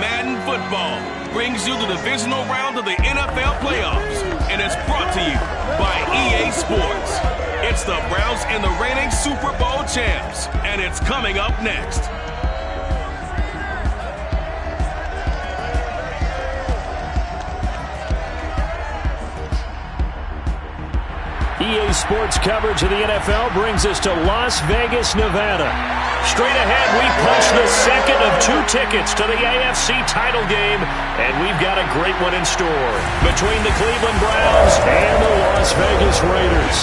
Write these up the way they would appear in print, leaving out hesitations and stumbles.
Madden Football brings you the divisional round of the NFL playoffs, and it's brought to you by EA Sports. It's the Browns and the reigning Super Bowl champs, and it's coming up next. EA Sports coverage of the NFL brings us to Las Vegas, Nevada. Straight ahead, we punch the second of two tickets to the AFC title game, and we've got a great one in store between the Cleveland Browns and the Las Vegas Raiders.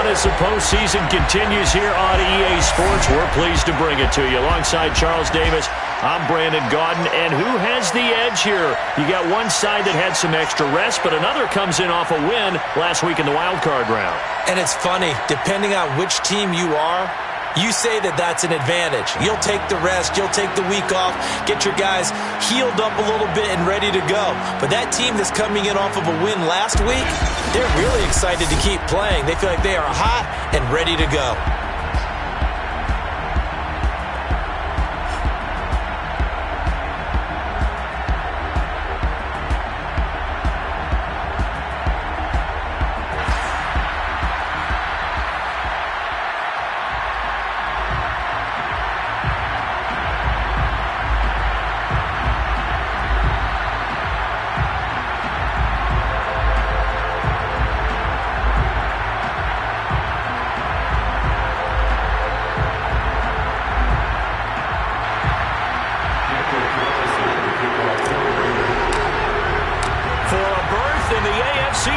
As the postseason continues here on EA Sports, we're pleased to bring it to you. Alongside Charles Davis, I'm Brandon Gaudin. And who has the edge here? You got one side that had some extra rest, but another comes in off a win last week in the wild card round. And it's funny, depending on which team you are, you say that that's an advantage. You'll take the rest, you'll take the week off, get your guys healed up a little bit and ready to go. But that team that's coming in off of a win last week, they're really excited to keep playing. They feel like they are hot and ready to go.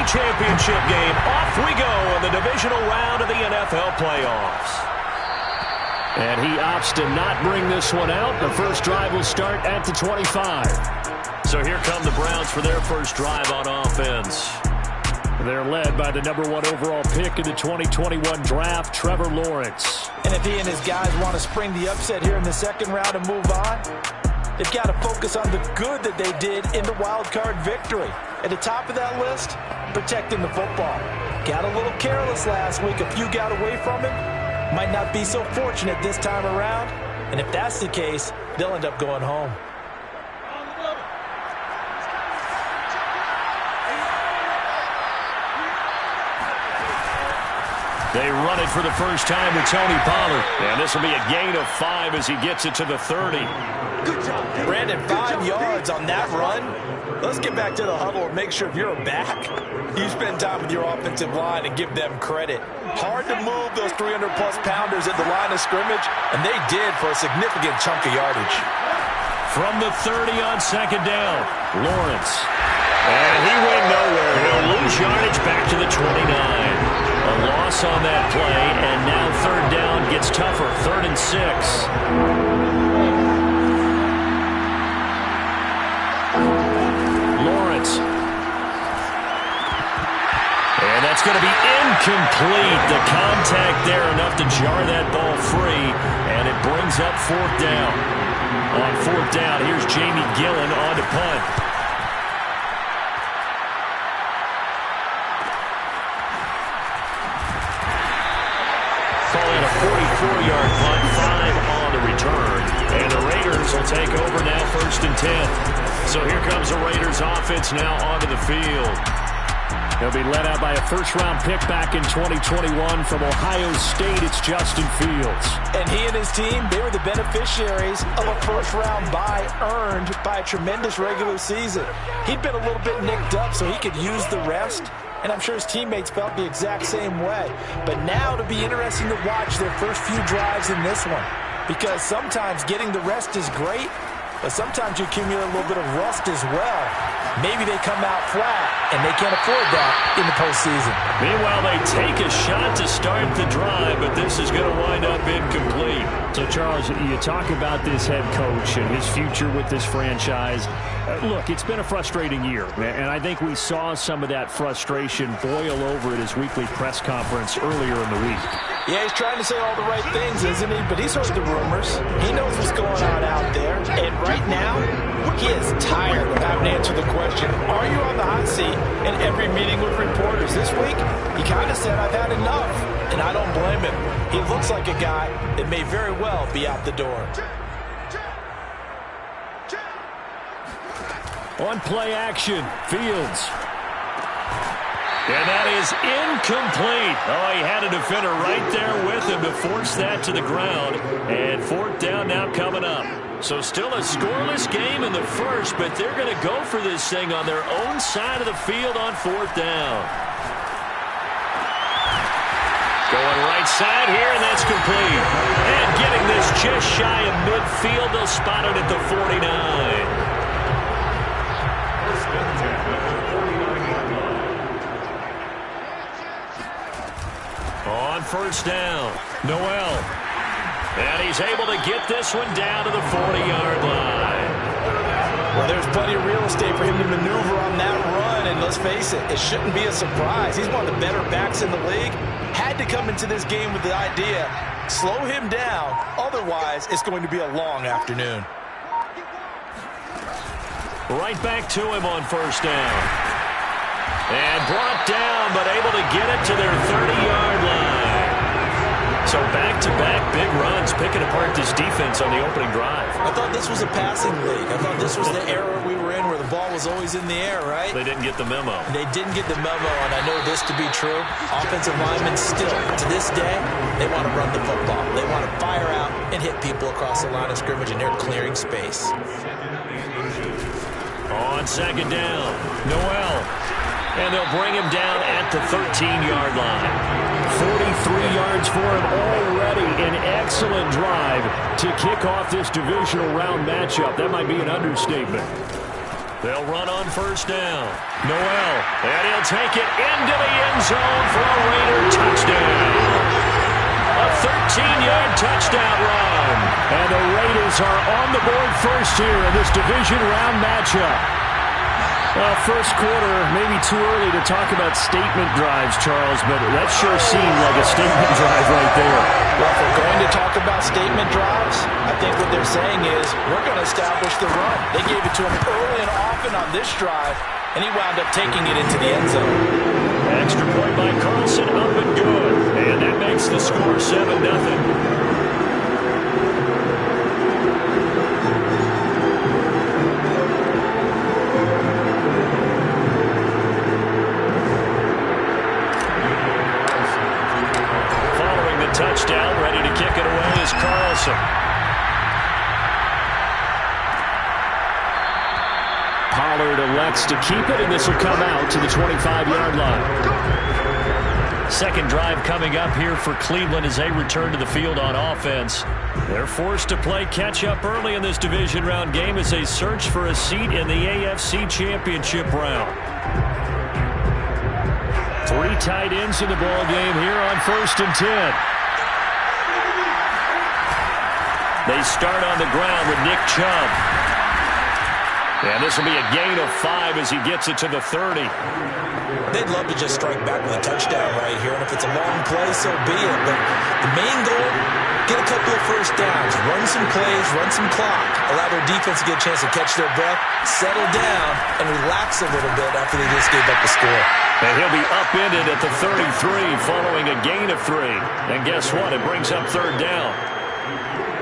Championship game. Off we go in the divisional round of the NFL playoffs. And he opts to not bring this one out. The first drive will start at the 25. So here come the Browns for their first drive on offense. They're led by the #1 overall pick in the 2021 draft, Trevor Lawrence. And if he and his guys want to spring the upset here in the second round and move on, they've got to focus on the good that they did in the wild card victory. At the top of that list, protecting the football. Got a little careless last week. A few got away from it. Might not be so fortunate this time around. And if that's the case, they'll end up going home. They run it for the first time with Tony Pollard. And this will be a gain of 5 as he gets it to the 30. Good job, Brandon. 5 yards on that run. Let's get back to the huddle and make sure if you're back, you spend time with your offensive line and give them credit. Hard to move those 300-plus pounders at the line of scrimmage, and they did for a significant chunk of yardage. From the 30 on second down, Lawrence. And he went nowhere. He'll lose yardage back to the 29. A loss on that play, and now third down gets tougher. 3rd and 6. And that's going to be incomplete. The contact there enough to jar that ball free, and it brings up 4th down. On 4th down, here's Jamie Gillen on to punt. Calling a 44-yard punt, 5 on the return. And the Raiders will take over now 1st and 10. So here comes the Raiders offense now onto the field. They'll be led out by a first-round pick back in 2021 from Ohio State. It's Justin Fields. And he and his team, they were the beneficiaries of a first-round bye earned by a tremendous regular season. He'd been a little bit nicked up, so he could use the rest. And I'm sure his teammates felt the exact same way. But now it'll be interesting to watch their first few drives in this one. Because sometimes getting the rest is great, but sometimes you accumulate a little bit of rust as well. Maybe they come out flat, and they can't afford that in the postseason. Meanwhile, they take a shot to start the drive, but this is going to wind up incomplete. So, Charles, you talk about this head coach and his future with this franchise. Look, it's been a frustrating year, and I think we saw some of that frustration boil over at his weekly press conference earlier in the week. Yeah, he's trying to say all the right things, isn't he? But he's heard the rumors. He knows what's going on out there. And right now, he is tired of having to answer the question, are you on the hot seat? in every meeting with reporters. This week, he kind of said, I've had enough, and I don't blame him. He looks like a guy that may very well be out the door. On play action, Fields. And that is incomplete. Oh, he had a defender right there with him to force that to the ground. And fourth down now coming up. So still a scoreless game in the first, but they're going to go for this thing on their own side of the field on fourth down. Going right side here, and that's complete. And getting this just shy of midfield, they'll spot it at the 49. On first down, Noel. And he's able to get this one down to the 40-yard line. Well, there's plenty of real estate for him to maneuver on that run, and let's face it, it shouldn't be a surprise. He's one of the better backs in the league. Had to come into this game with the idea, slow him down, otherwise it's going to be a long afternoon. Right back to him on first down. And brought down, but able to get it to their 30-yard line. So back-to-back big runs, picking apart this defense on the opening drive. I thought this was a passing league. I thought this was the era we were in where the ball was always in the air, right? They didn't get the memo. They didn't get the memo, and I know this to be true. Offensive linemen still, to this day, they want to run the football. They want to fire out and hit people across the line of scrimmage, and they're clearing space. On second down, Noel. And they'll bring him down at the 13-yard line. 43 yards for him already. An excellent drive to kick off this divisional round matchup. That might be an understatement. They'll run on first down. Noel. And he'll take it into the end zone for a Raider touchdown. A 13-yard touchdown run. And the Raiders are on the board first here in this division round matchup. Well, first quarter, maybe too early to talk about statement drives, Charles, but that sure seemed like a statement drive right there. Well, if we're going to talk about statement drives, I think what they're saying is we're going to establish the run. They gave it to him early and often on this drive, and he wound up taking it into the end zone. Extra point by Carlson, up and good. And that makes the score 7-0. Touchdown, ready to kick it away is Carlson. Pollard elects to keep it, and this will come out to the 25-yard line. Second drive coming up here for Cleveland as they return to the field on offense. They're forced to play catch-up early in this division round game as they search for a seat in the AFC Championship round. 3 tight ends in the ball game here on 1st and 10. They start on the ground with Nick Chubb. And this will be a gain of 5 as he gets it to the 30. They'd love to just strike back with a touchdown right here, and if it's a long play, so be it. But the main goal, get a couple of first downs, run some plays, run some clock, allow their defense to get a chance to catch their breath, settle down, and relax a little bit after they just gave up the score. And he'll be upended at the 33 following a gain of 3. And guess what? It brings up third down.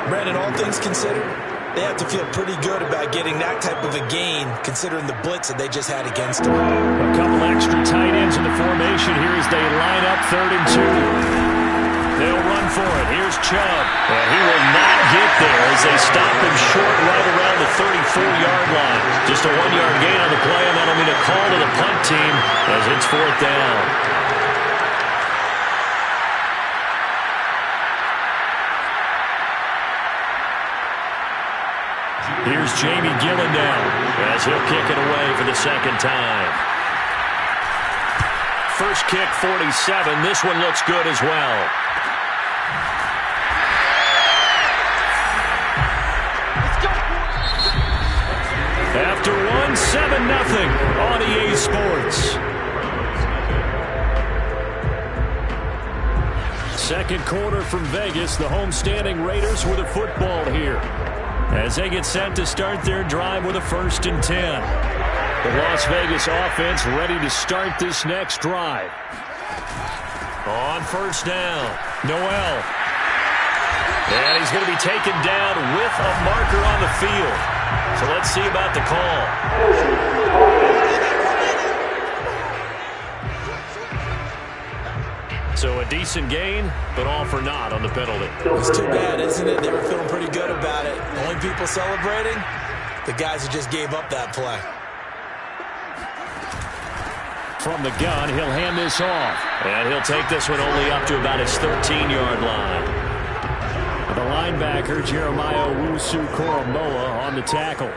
Brandon, all things considered, they have to feel pretty good about getting that type of a gain considering the blitz that they just had against them. A couple extra tight ends in the formation here as they line up 3rd and 2. They'll run for it. Here's Chubb. And he will not get there as they stop him short right around the 34-yard line. Just a 1-yard gain on the play, and that'll mean a call to the punt team as it's 4th down. Here's Jamie Gillendown as he'll kick it away for the second time. First kick, 47. This one looks good as well. After 1, 7-0 on EA Sports. Second quarter from Vegas. The homestanding Raiders with a football here as they get set to start their drive with a 1st and 10. The Las Vegas offense ready to start this next drive. On first down, Noel. And he's going to be taken down with a marker on the field. So let's see about the call. So a decent gain, but all for naught on the penalty. It's too bad, isn't it? They were feeling pretty good about it. Only people celebrating, the guys who just gave up that play. From the gun, he'll hand this off. And he'll take this one only up to about his 13-yard line. The linebacker, Jeremiah Owusu-Koramoah, on the tackle.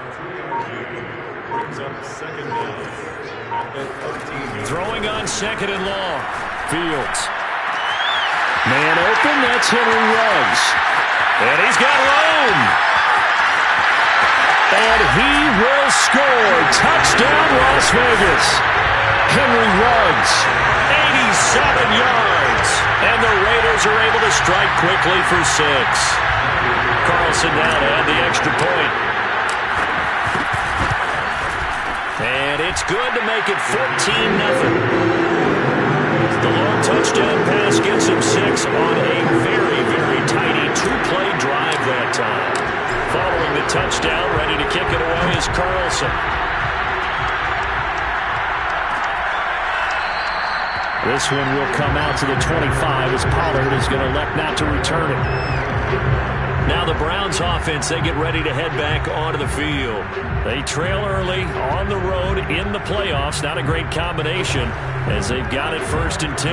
Throwing on second and long. Fields. Man open, that's Henry Ruggs. And he's got room. And he will score. Touchdown, Las Vegas. Henry Ruggs, 87 yards. And the Raiders are able to strike quickly for 6. Carlson now to add the extra point. And it's good to make it 14-0. The long touchdown pass gets him 6 on a very, very tidy 2-play drive that time. Following the touchdown, ready to kick it away is Carlson. This one will come out to the 25 as Pollard is going to elect not to return it. Now the Browns offense, they get ready to head back onto the field. They trail early on the road in the playoffs. Not a great combination as they've got it 1st and 10.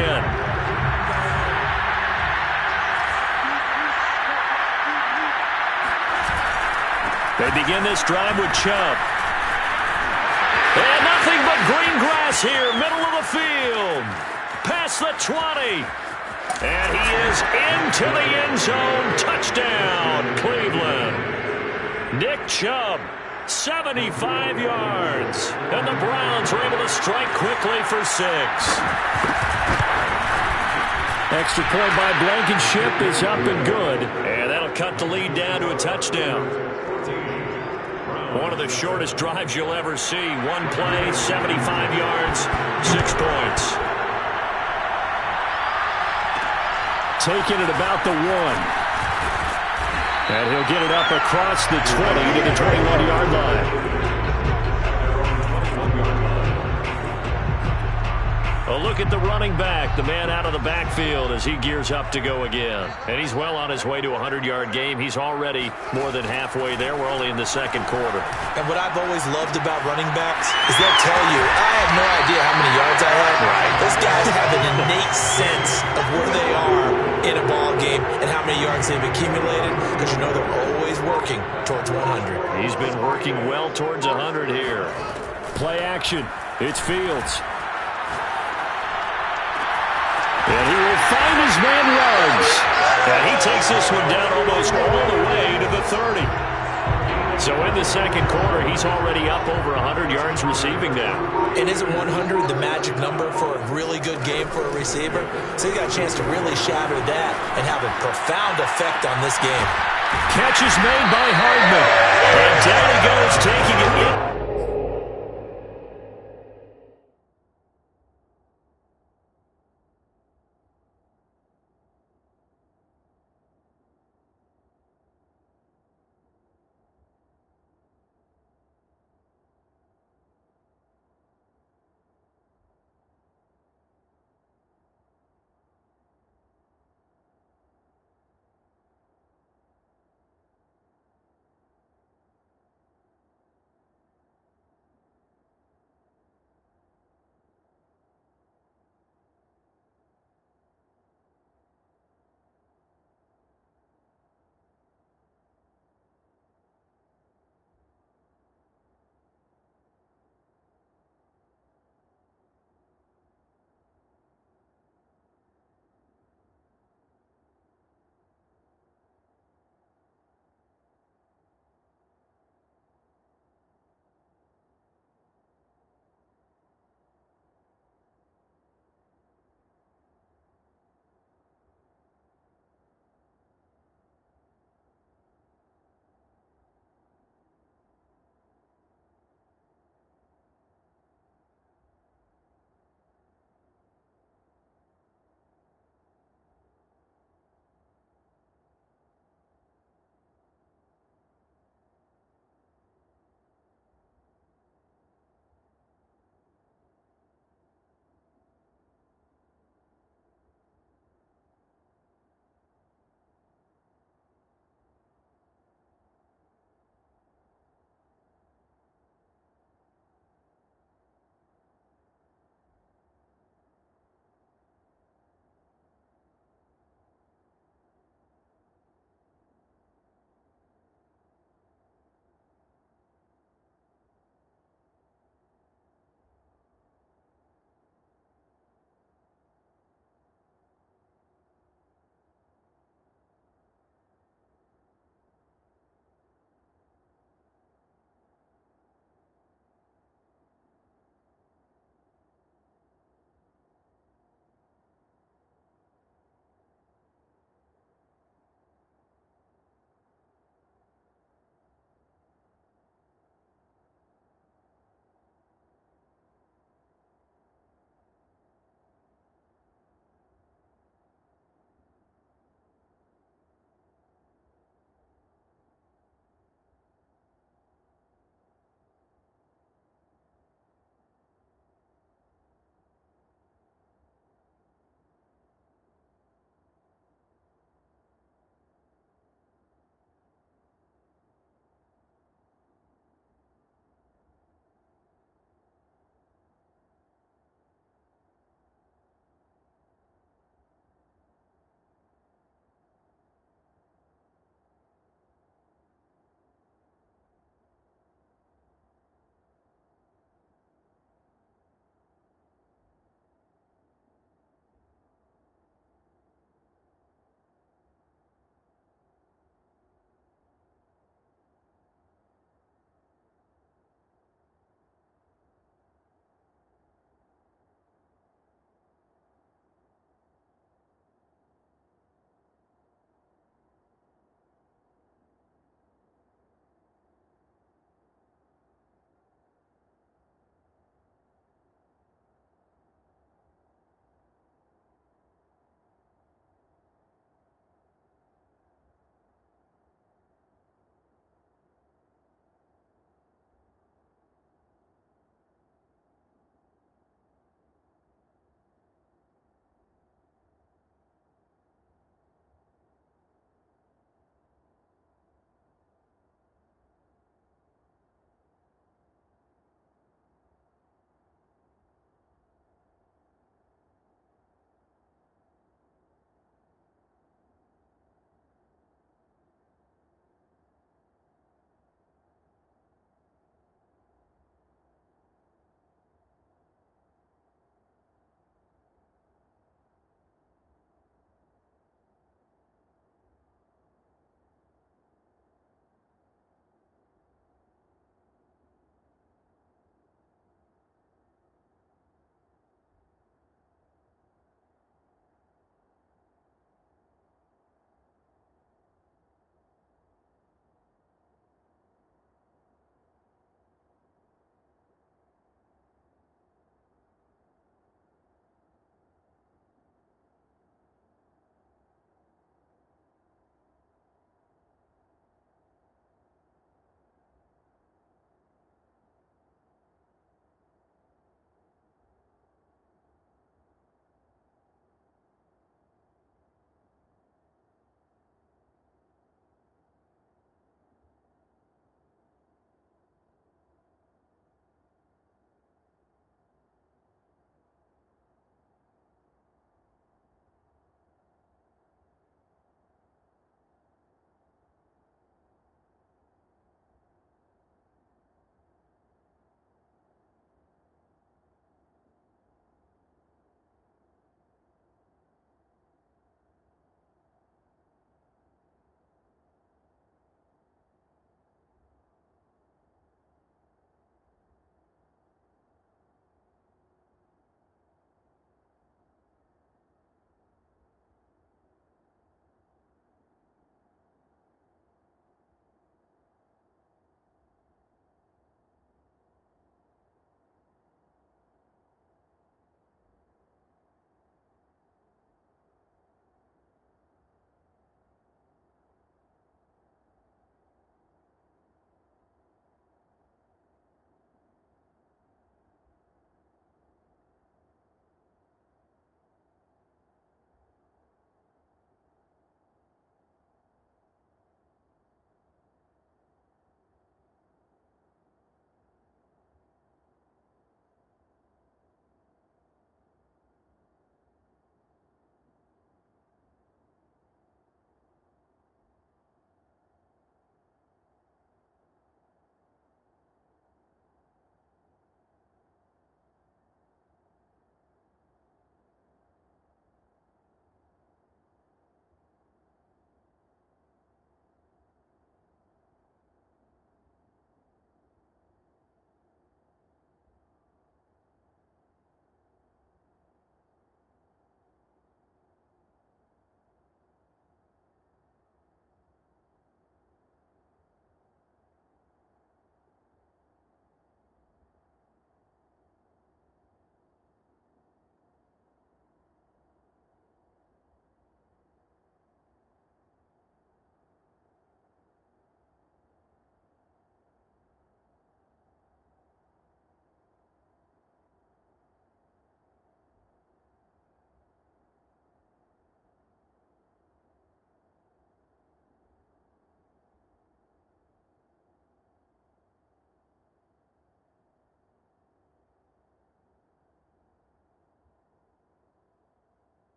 They begin this drive with Chubb. And nothing but green grass here, middle of the field. Past the 20. And he is into the end zone. Touchdown, Cleveland. Nick Chubb, 75 yards. And the Browns are able to strike quickly for 6. Extra point by Blankenship is up and good. And that'll cut the lead down to a touchdown. One of the shortest drives you'll ever see. One play, 75 yards, 6 points. Taking it about the 1. And he'll get it up across the 20 to the 21-yard line. A look at the running back, the man out of the backfield as he gears up to go again. And he's well on his way to a 100-yard game. He's already more than halfway there. We're only in the second quarter. And what I've always loved about running backs is they'll tell you, I have no idea how many yards I have. Right. Those guys have an innate sense of where they are in a ball game and how many yards they've accumulated because you know they're always working towards 100. He's been working well towards 100 here. Play action. It's Fields. And he will find his man Ruggs. And he takes this one down almost all the way to the 30. So in the second quarter, he's already up over 100 yards receiving now. And isn't 100 the magic number for a really good game for a receiver? So he got a chance to really shatter that and have a profound effect on this game. Catch is made by Hardman. And down he goes, taking it in.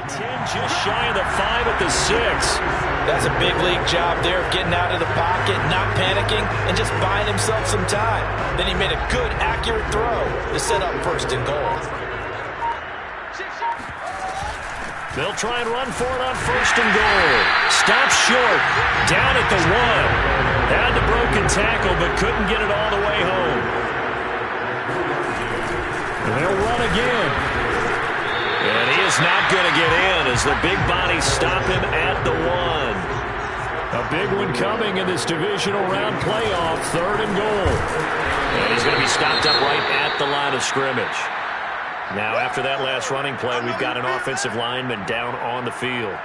10 just shy of the 5 at the 6. That's a big league job there of getting out of the pocket, not panicking, and just buying himself some time. Then he made a good, accurate throw to set up first and goal. They'll try and run for it on first and goal. Stops short. Down at the 1. Had the broken tackle, but couldn't get it all the way home. And they'll run again. And he is not going to get in as the big bodies stop him at the 1. A big one coming in this divisional round playoff, 3rd and goal. And he's going to be stopped up right at the line of scrimmage. Now, after that last running play, we've got an offensive lineman down on the field.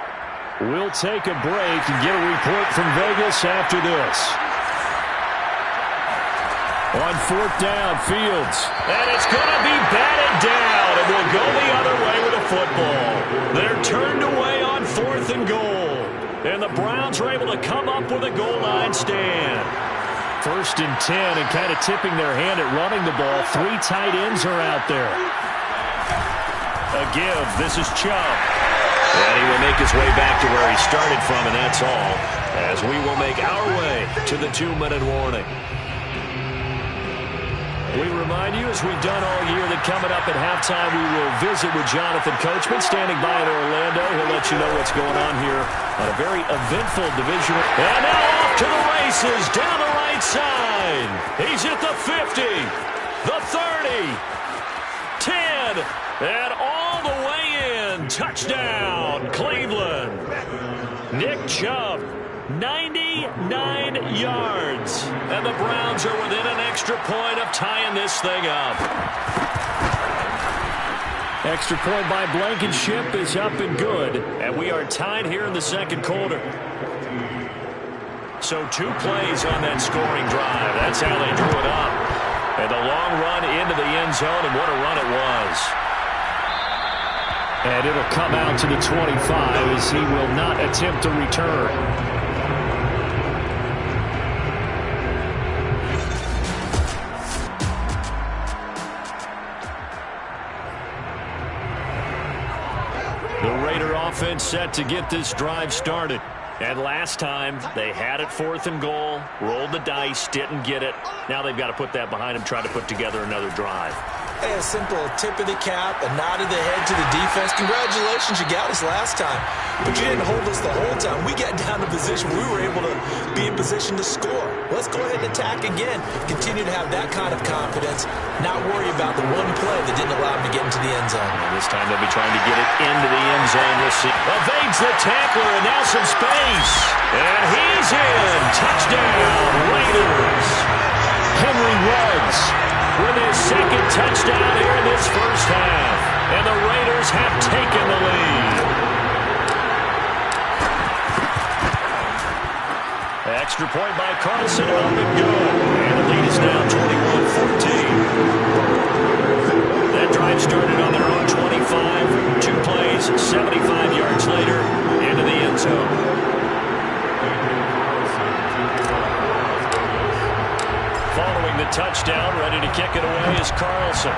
We'll take a break and get a report from Vegas after this. On 4th down, Fields. And it's going to be batted down, and we'll go the other way with a football. They're turned away on 4th and goal. And the Browns are able to come up with a goal line stand. 1st and 10, and kind of tipping their hand at running the ball. 3 tight ends are out there. A give. This is Chubb. And he will make his way back to where he started from, and that's all, as we will make our way to the 2-minute warning. We remind you, as we've done all year, that coming up at halftime, we will visit with Jonathan Coachman, standing by in Orlando. He'll let you know what's going on here on a very eventful division. And now off to the races, down the right side. He's at the 50, the 30, 10, and all the way in. Touchdown, Cleveland. Nick Chubb, 99 yards. And the Browns are within an extra point of tying this thing up. Extra point by Blankenship is up and good. And we are tied here in the 2nd quarter. So 2 plays on that scoring drive. That's how they drew it up. And the long run into the end zone, and what a run it was. And it'll come out to the 25 as he will not attempt to return. The Raider offense set to get this drive started. And last time, they had it 4th and goal, rolled the dice, didn't get it. Now they've got to put that behind them, try to put together another drive. Hey, a simple tip of the cap, a nod of the head to the defense. Congratulations, you got us last time. But you didn't hold us the whole time. We got down to position. We were able to be in position to score. Let's go ahead and attack again. Continue to have that kind of confidence. Not worry about the one play that didn't allow them to get into the end zone. And this time they'll be trying to get it into the end zone. We'll see. Evades the tackler, and now some space. And he's in. Touchdown, Raiders. Henry Ruggs with his 2nd touchdown here in this first half. And the Raiders have taken the lead. Extra point by Carlson, up and go. And the lead is now 21-14. That drive started on their own 25. 2 plays, 75 yards later, into the end zone. Following the touchdown, ready to kick it away is Carlson.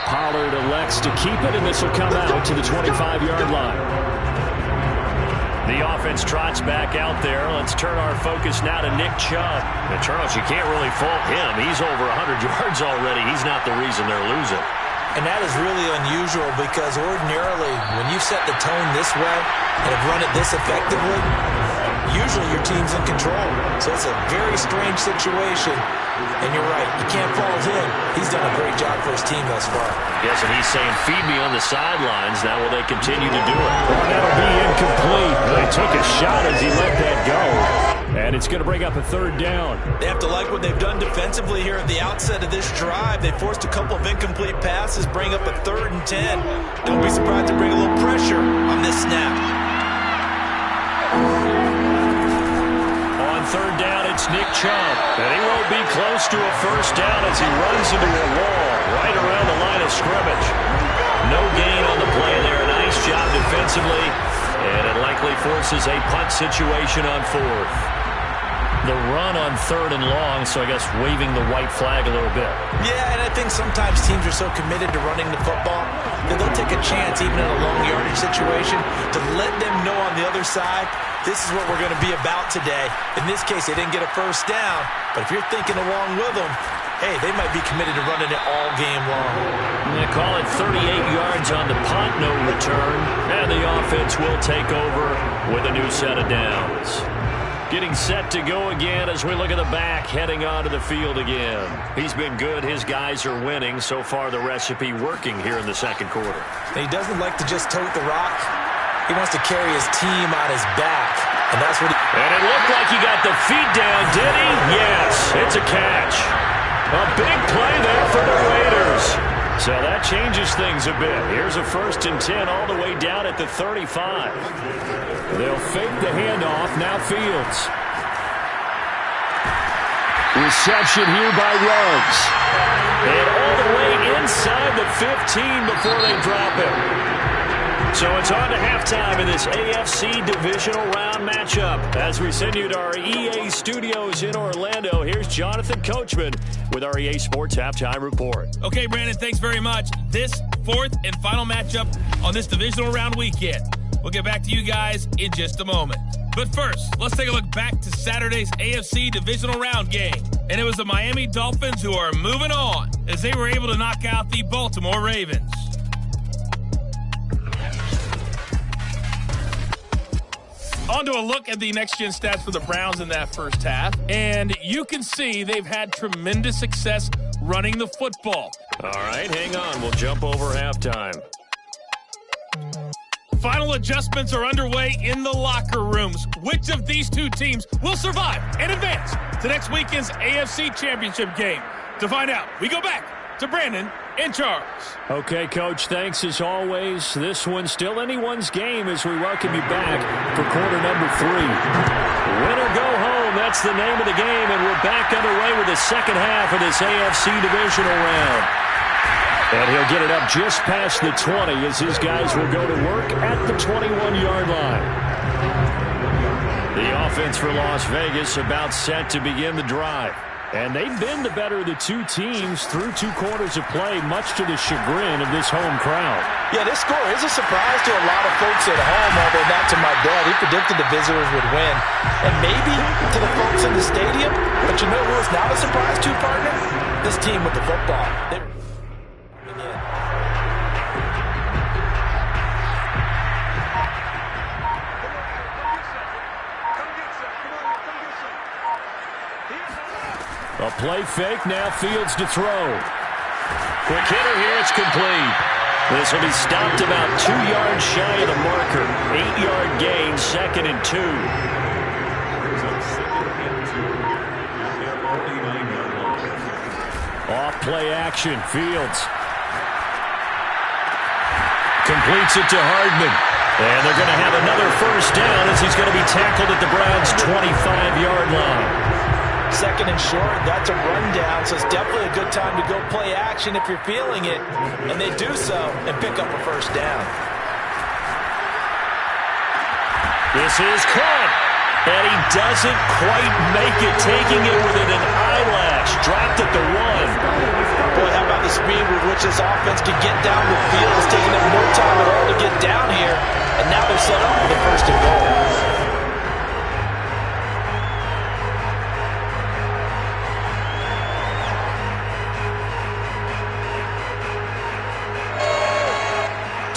Pollard elects to keep it, and this will come out to the 25-yard line. The offense trots back out there. Let's turn our focus now to Nick Chubb. And Charles, you can't really fault him. He's over 100 yards already. He's not the reason they're losing. And that is really unusual because ordinarily when you set the tone this way and have run it this effectively, usually your team's in control. So it's a very strange situation. And you're right, you can't fault him. He's done a great job for his team thus far. Yes, and he's saying, feed me on the sidelines. Now will they continue to do it? Well, that'll be incomplete. They took a shot as he let that go. And it's going to bring up a 3rd down. They have to like what they've done defensively here at the outset of this drive. They forced a couple of incomplete passes, bring up a 3rd and 10. Don't be surprised to bring a little pressure on this snap. On 3rd down, it's Nick Chubb. And he won't be close to a first down as he runs into a wall right around the line of scrimmage. No gain on the play there. Nice job defensively. And it likely forces a punt situation on 4th. The run on 3rd and long, so I guess waving the white flag a little bit. Yeah, and I think sometimes teams are so committed to running the football that they'll take a chance, even in a long yardage situation, to let them know on the other side, this is what we're going to be about today. In this case, they didn't get a first down, but if you're thinking along with them, hey, they might be committed to running it all game long. They call it 38 yards on the punt, no return, and the offense will take over with a new set of downs. Getting set to go again as we look at the back, heading onto the field again. He's been good. His guys are winning. So far, the recipe working here in the second quarter. He doesn't like to just tote the rock. He wants to carry his team on his back, and that's what he... And it looked like he got the feet down, did he? Yes, it's a catch. A big play there for the Raiders. So that changes things a bit. Here's a 1st and 10 all the way down at the 35. They'll fake the handoff. Now Fields. Reception here by Ruggs. And all the way inside the 15 before they drop it. So it's on to halftime in this AFC divisional round matchup. As we send you to our EA studios in Orlando, here's Jonathan Coachman with our EA Sports Halftime Report. Okay, Brandon, thanks very much. This 4th and final matchup on this divisional round weekend. We'll get back to you guys in just a moment. But first, let's take a look back to Saturday's AFC divisional round game. And it was the Miami Dolphins who are moving on as they were able to knock out the Baltimore Ravens. On to a look at the next-gen stats for the Browns in that first half. And you can see they've had tremendous success running the football. All right, hang on. We'll jump over halftime. Final adjustments are underway in the locker rooms. Which of these two teams will survive and advance to next weekend's AFC Championship game? To find out, we go back to Brandon and Charles. Okay, Coach, thanks as always. This one's still anyone's game as we welcome you back for quarter number 3. Win or go home, that's the name of the game, and we're back underway with the second half of this AFC divisional round. And he'll get it up just past the 20 as his guys will go to work at the 21-yard line. The offense for Las Vegas about set to begin the drive. And they've been the better of the two teams through 2 quarters of play, much to the chagrin of this home crowd. Yeah, this score is a surprise to a lot of folks at home, although not to my dad. He predicted the visitors would win. And maybe to the folks in the stadium. But you know who is not a surprise to, partner? This team with the football. A play fake, now Fields to throw. Quick hitter here, it's complete. This will be stopped about 2 yards shy of the marker. 8-yard gain, 2nd and 2. Off play action, Fields. Completes it to Hardman. And they're going to have another first down as he's going to be tackled at the Browns' 25-yard line. 2nd and short, that's a rundown, so it's definitely a good time to go play action if you're feeling it. And they do so and pick up a first down. This is caught. And he doesn't quite make it, taking it within an eyelash. Dropped at the 1. Boy, how about the speed with which this offense can get down the field? It's taking them no time at all to get down here. And now they're set up for the first and goal.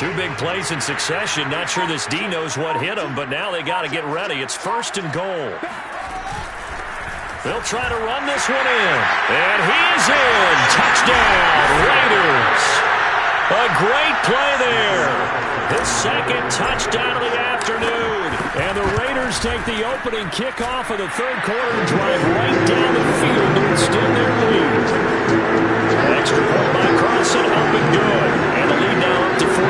Two big plays in succession. Not sure this D knows what hit him, but now they got to get ready. It's 1st and goal. They'll try to run this one in. And he's in. Touchdown, Raiders. A great play there. His 2nd touchdown of the afternoon. And the Raiders take the opening kickoff of the 3rd quarter and drive right down the field to extend their lead. Extra point by Carlson, up and good. And the lead now up to 14.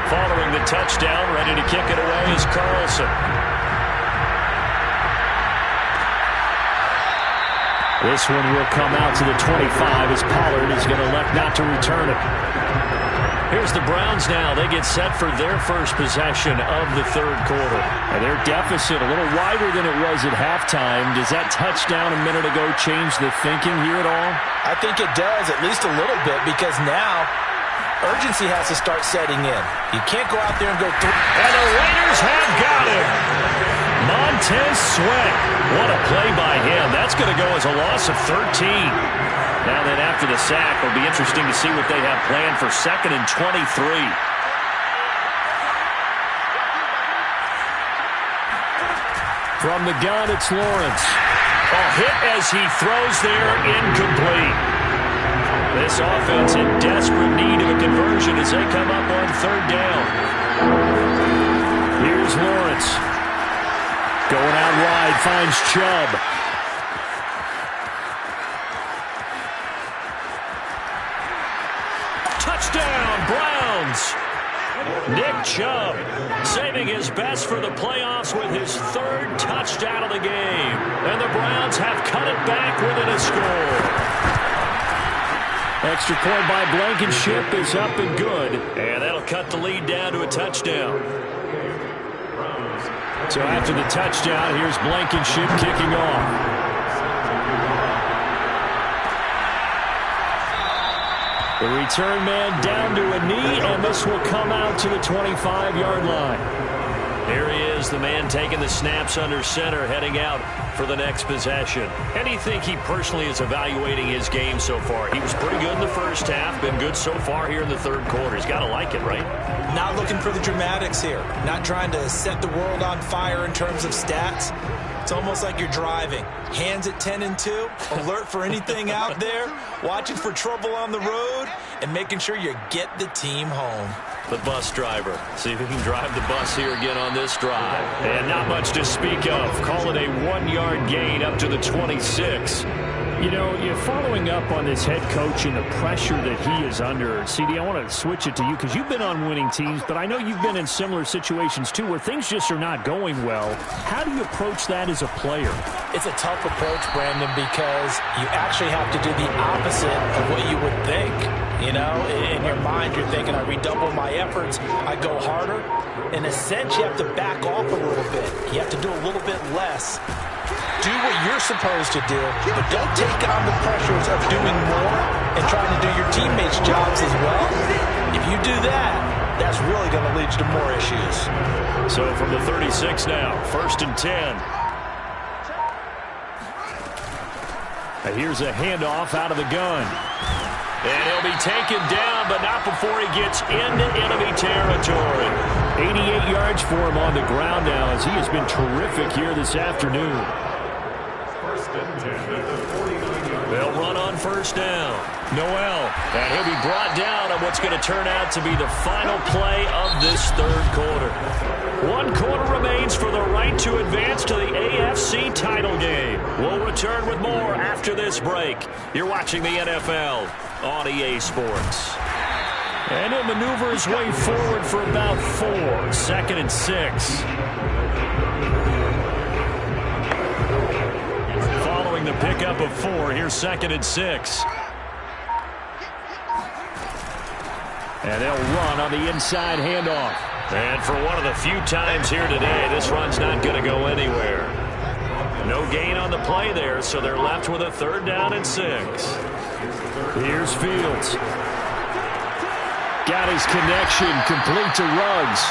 Following the touchdown, ready to kick it away is Carlson. This one will come out to the 25 as Pollard is going to elect not to return it. Here's the Browns now. They get set for their first possession of the third quarter. And their deficit a little wider than it was at halftime. Does that touchdown a minute ago change the thinking here at all? I think it does, at least a little bit, because now urgency has to start setting in. You can't go out there and go through. And the Raiders have got him. Montez Sweat. What a play by him. That's going to go as a loss of 13. Now then, after the sack, it'll be interesting to see what they have planned for 2nd and 23. From the gun, it's Lawrence. A hit as he throws there, incomplete. This offense in desperate need of a conversion as they come up on 3rd down. Here's Lawrence. Going out wide, finds Chubb. Touchdown, Browns. Nick Chubb saving his best for the playoffs with his 3rd touchdown of the game. And the Browns have cut it back within a score. Extra point by Blankenship is up and good. And that'll cut the lead down to a touchdown. So after the touchdown, here's Blankenship kicking off. The return man down to a knee, and this will come out to the 25-yard line. Here he is, the man taking the snaps under center, heading out for the next possession. And do you think he personally is evaluating his game so far? He was pretty good in the first half, been good so far here in the 3rd quarter. He's got to like it, right? Not looking for the dramatics here. Not trying to set the world on fire in terms of stats. It's almost like you're driving. Hands at 10 and 2, alert for anything out there, watching for trouble on the road, and making sure you get the team home. The bus driver. See if he can drive the bus here again on this drive. And not much to speak of. Call it a 1-yard gain up to the 26. You know, you're following up on this head coach and the pressure that he is under. CD, I want to switch it to you because you've been on winning teams, but I know you've been in similar situations too where things just are not going well. How do you approach that as a player? It's a tough approach, Brandon, because you actually have to do the opposite of what you would think. You know, in your mind, you're thinking, I redouble my efforts, I go harder. In a sense, you have to back off a little bit. You have to do a little bit less. Do what you're supposed to do, but don't take on the pressures of doing more and trying to do your teammates' jobs as well. If you do that, that's really going to lead you to more issues. So from the 36 now, 1st and 10. And here's a handoff out of the gun. And he'll be taken down, but not before he gets into enemy territory. 88 yards for him on the ground now as he has been terrific here this afternoon. They'll run on 1st down. Noel, and he'll be brought down on what's going to turn out to be the final play of this 3rd quarter. 1 quarter remains for the right to advance to the AFC title game. We'll return with more after this break. You're watching the NFL on EA Sports. And he'll maneuver his way forward for about 4. 2nd and 6. Following the pickup of 4, here's 2nd and 6. And they'll run on the inside handoff. And for one of the few times here today, this run's not going to go anywhere. No gain on the play there, so they're left with a 3rd down and 6. Here's Fields. Got his connection complete to Ruggs.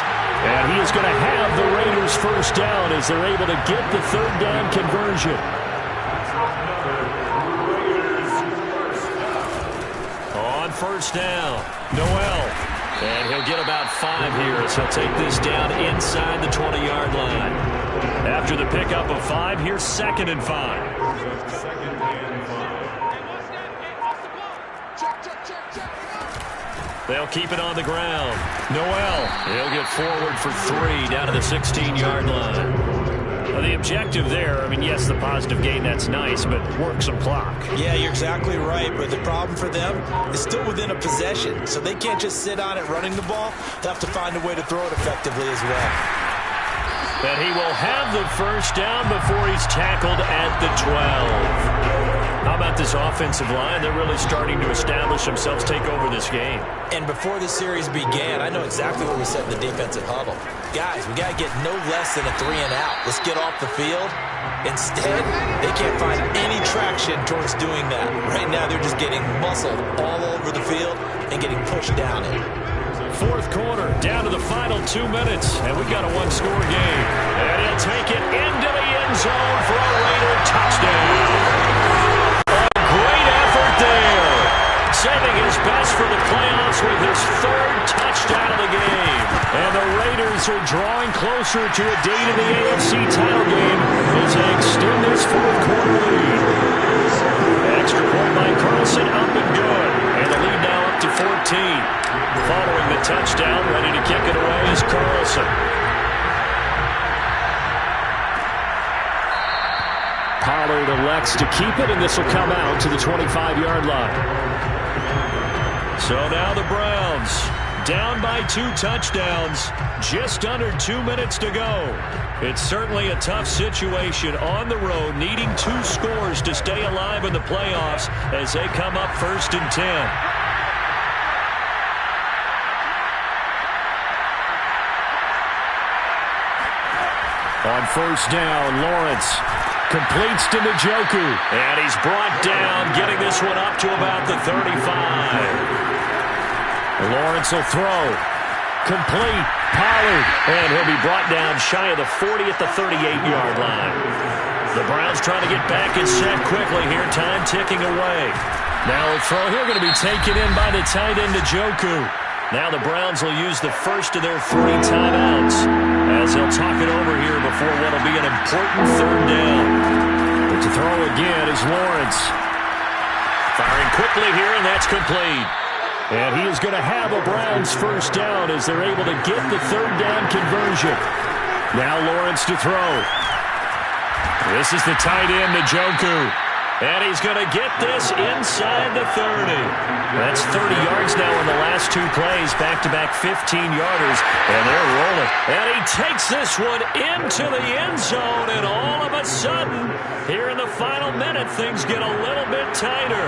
And he is going to have the Raiders' 1st down as they're able to get the 3rd down conversion. On 1st down, Noel. And he'll get about 5 here as he'll take this down inside the 20-yard line. After the pickup of 5, here's 2nd and 5. They'll keep it on the ground. Noel, he'll get forward for 3 down to the 16-yard line. Well, the objective there, I mean, yes, the positive gain, that's nice, but work some clock. Yeah, you're exactly right, but the problem for them is still within a possession, so they can't just sit on it running the ball. They'll have to find a way to throw it effectively as well. And he will have the 1st down before he's tackled at the 12. How about this offensive line? They're really starting to establish themselves, take over this game. And before the series began, I know exactly what we said in the defensive huddle. Guys, we got to get no less than a 3-and-out. Let's get off the field. Instead, they can't find any traction towards doing that. Right now, they're just getting muscled all over the field and getting pushed down it. Fourth quarter, down to the final 2 minutes, and we got a one-score game. And he'll take it into the end zone for a Raider touchdown. A great effort there. Saving his best for the playoffs with his third touchdown of the game. And the Raiders are drawing closer to a date in the AFC title game as they extend this fourth quarter lead. Extra point by Carlson, up and good. And the lead now up to 14. Following the touchdown, ready to kick it away is Carlson. Pollard elects to keep it, and this will come out to the 25-yard line. So now the Browns down by 2 touchdowns, just under 2 minutes to go. It's certainly a tough situation on the road, needing 2 scores to stay alive in the playoffs as they come up 1st and 10. On first down, Lawrence completes to Njoku. And he's brought down, getting this one up to about the 35. Lawrence will throw. Complete. Pollard. And he'll be brought down shy of the 40 at the 38-yard line. The Browns trying to get back and set quickly here. Time ticking away. Now a throw here going to be taken in by the tight end Njoku. Now the Browns will use the first of their 3 timeouts as they'll talk it over here before what will be an important third down. But to throw again is Lawrence. Firing quickly here, and that's complete. And he is going to have a Browns first down as they're able to get the third down conversion. Now Lawrence to throw. This is the tight end, Njoku. And he's going to get this inside the 30. That's 30 yards now in the last 2 plays, back-to-back 15-yarders, and they're rolling. And he takes this one into the end zone, and all of a sudden, here in the final minute, things get a little bit tighter.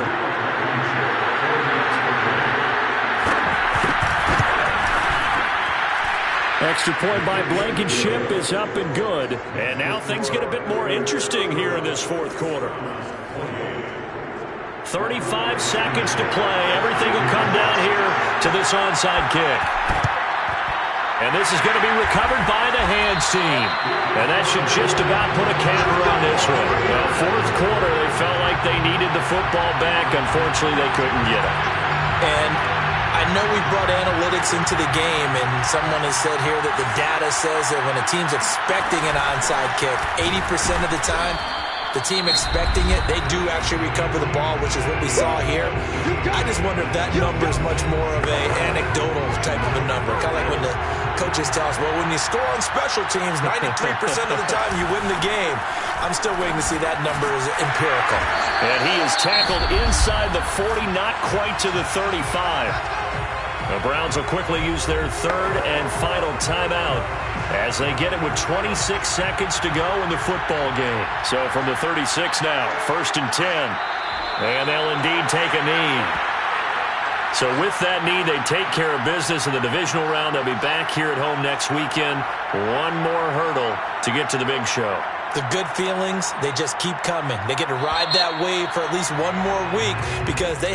Extra point by Blankenship is up and good. And now things get a bit more interesting here in this fourth quarter. 35 seconds to play. Everything will come down here to this onside kick. And this is going to be recovered by the hands team. And that should just about put a capper on this one. Well, fourth quarter, they felt like they needed the football back. Unfortunately, they couldn't get it. And I know we brought analytics into the game, and someone has said here that the data says that when a team's expecting an onside kick, 80% of the time, the team expecting it, they do actually recover the ball, which is what we saw here. I just wonder if that number is much more of an anecdotal type of a number. Kind of like when the coaches tell us, well, when you score on special teams, 93% of the time you win the game. I'm still waiting to see that number is empirical. And he is tackled inside the 40, not quite to the 35. The Browns will quickly use their third and final timeout as they get it with 26 seconds to go in the football game. So from the 36 now, 1st and 10. And they'll indeed take a knee. So with that knee, they take care of business in the divisional round. They'll be back here at home next weekend. One more hurdle to get to the big show. The good feelings, they just keep coming. They get to ride that wave for at least one more week because they